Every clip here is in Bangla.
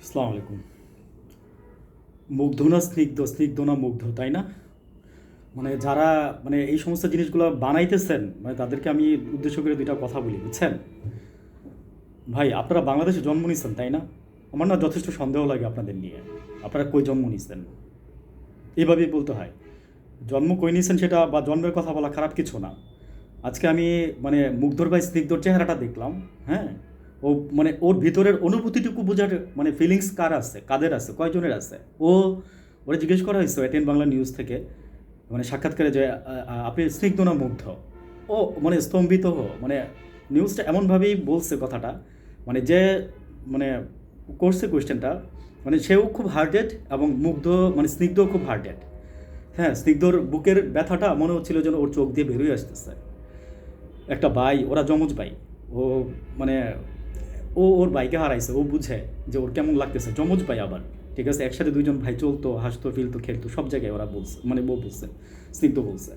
আসসালামু আলাইকুম। মুগ্ধ না স্নিগ্ধ, স্নিগ্ধ না মুগ্ধ, তাই না? মানে যারা মানে এই সমস্ত জিনিসগুলো বানাইতেছেন, মানে তাদেরকে আমি উদ্দেশ্য করে দুইটা কথা বলি, বুঝছেন? ভাই, আপনারা বাংলাদেশে জন্ম নিছেন, তাই না? আমার না যথেষ্ট সন্দেহ লাগে আপনাদের নিয়ে। আপনারা কই জন্ম নিছেন? এইভাবেই বলতে হয়। জন্ম কই নিছেন সেটা বা জন্মের কথা বলা খারাপ কিছু না। আজকে আমি মানে মুগ্ধর ভাই স্নিগ্ধর চেহারাটা দেখলাম। হ্যাঁ, ও মানে ওর ভিতরের অনুভূতিটুকু বোঝার মানে ফিলিংস কার আছে, কাদের আছে, কয়জনের আছে? ওরা জিজ্ঞেস করা হয়েছে এটিএন বাংলা নিউজ থেকে, মানে সাক্ষাৎকারে, যে আপনি স্নিগ্ধ না মুগ্ধ? ও মানে স্তম্ভিত মানে নিউজটা এমনভাবেই বলছে কথাটা, মানে যে মানে করছে কোয়েশ্চেনটা, মানে সেও খুব হার্টেড এবং মুগ্ধ মানে স্নিগ্ধও খুব হার্টেড। হ্যাঁ, স্নিগ্ধর বুকের ব্যথাটা মনে হচ্ছিল যেন ওর চোখ দিয়ে বেরোয় আসতেছে। একটা ভাই, ওরা যমজ ভাই। ও মানে ওর ভাইকে হারাইছে, ও বুঝে যে ওর কেমন লাগতেছে, যমজ ভাই আবার। ঠিক আছে, একসাথে দুইজন ভাই চলতো, হাসতো, ফিলতো, খেলতো, সব জায়গায় ওরা বলছে, মানে বউ বলছে, স্নিগ্ধ বলছে।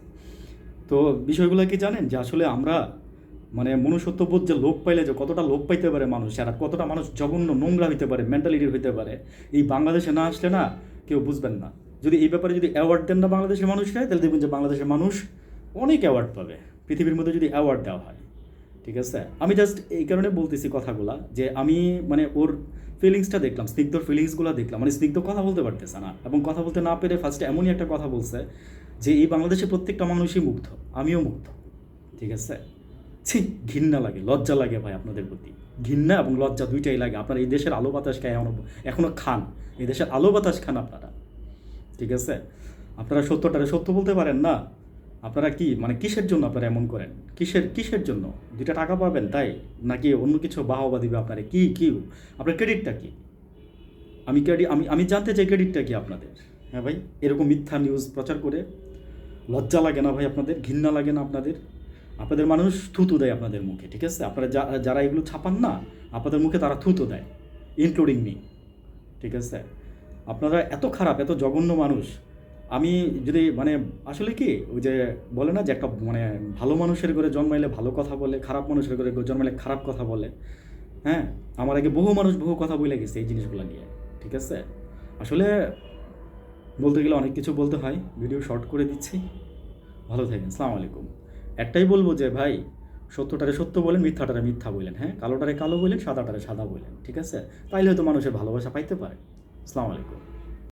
তো বিষয়গুলো কি জানেন, যে আসলে আমরা মানে মনুষ্যত্ববোধ যে লোপ পাইলে যে কতটা লোপ পাইতে পারে মানুষ, আর কতটা মানুষ জঘন্য নোংরা হইতে পারে, মেন্টালিটির হইতে পারে, এই বাংলাদেশে না আসলে না কেউ বুঝবেন না। যদি এই ব্যাপারে যদি অ্যাওয়ার্ড দেন না বাংলাদেশের মানুষরা, তাহলে দেখবেন যে বাংলাদেশের মানুষ অনেক অ্যাওয়ার্ড পাবে পৃথিবীর মধ্যে যদি অ্যাওয়ার্ড দেওয়া হয়। ঠিক আছে, আমি জাস্ট এই কারণে বলতেছি কথাগুলা, যে আমি মানে ওর ফিলিংসটা দেখলাম, স্নিগ্ধর ফিলিংসগুলো দেখলাম। মানে স্নিগ্ধ কথা বলতে পারতেছে না, এবং কথা বলতে না পেরে ফার্স্টে এমনই একটা কথা বলছে যে এই বাংলাদেশে প্রত্যেকটা মানুষই মুগ্ধ, আমিও মুগ্ধ। ঠিক আছে, ছি, ঘৃণা লাগে, লজ্জা লাগে ভাই আপনাদের প্রতি। ঘৃণা এবং লজ্জা দুইটাই লাগে। আপনারা এই দেশের আলো বাতাস খায় এখনো খান, এই দেশের আলো বাতাস খান আপনারা। ঠিক আছে, আপনারা সত্যটারে সত্য বলতে পারেন না। আপনারা কি মানে কিসের জন্য আপনারা এমন করেন? কিসের জন্য? দুইটা টাকা পাবেন তাই, নাকি অন্য কিছু বাহবা দিবে আপনারা? কি কি আপনার ক্রেডিটটা কি? আমি জানতে চাই ক্রেডিটটা কি আপনাদের? হ্যাঁ ভাই, এরকম মিথ্যা নিউজ প্রচার করে লজ্জা লাগে না ভাই আপনাদের? ঘৃণা লাগে না আপনাদের? আপনাদের মানুষ থুতু দেয় আপনাদের মুখে। ঠিক আছে, আপনারা যারা এগুলো ছাপান না, আপনাদের মুখে তারা থুতু দেয়, ইনক্লুডিং মি। ঠিক আছে, আপনারা এত খারাপ, এত জঘন্য মানুষ। আমি যদি মানে আসলে কি ওই যে বলে না যে একটা মানে ভালো মানুষের ঘরে জন্মাইলে ভালো কথা বলে, খারাপ মানুষের ঘরে জন্মাইলে খারাপ কথা বলে। হ্যাঁ, আমার আগে বহু মানুষ বহু কথা বলে গেছে এই জিনিসগুলো নিয়ে। ঠিক আছে, আসলে বলতে গেলে অনেক কিছু বলতে হয়, ভিডিও শর্ট করে দিচ্ছি। ভালো থাকেন, আসসালামু আলাইকুম। একটাই বলবো যে ভাই, সত্যটারে সত্য বলেন, মিথ্যাটারে মিথ্যা বলেন। হ্যাঁ, কালোটারে কালো বলেন, সাদাটারে সাদা বলেন। ঠিক আছে, তাইলে হয়তো মানুষের ভালোবাসা পাইতে পারে। আসসালামু আলাইকুম।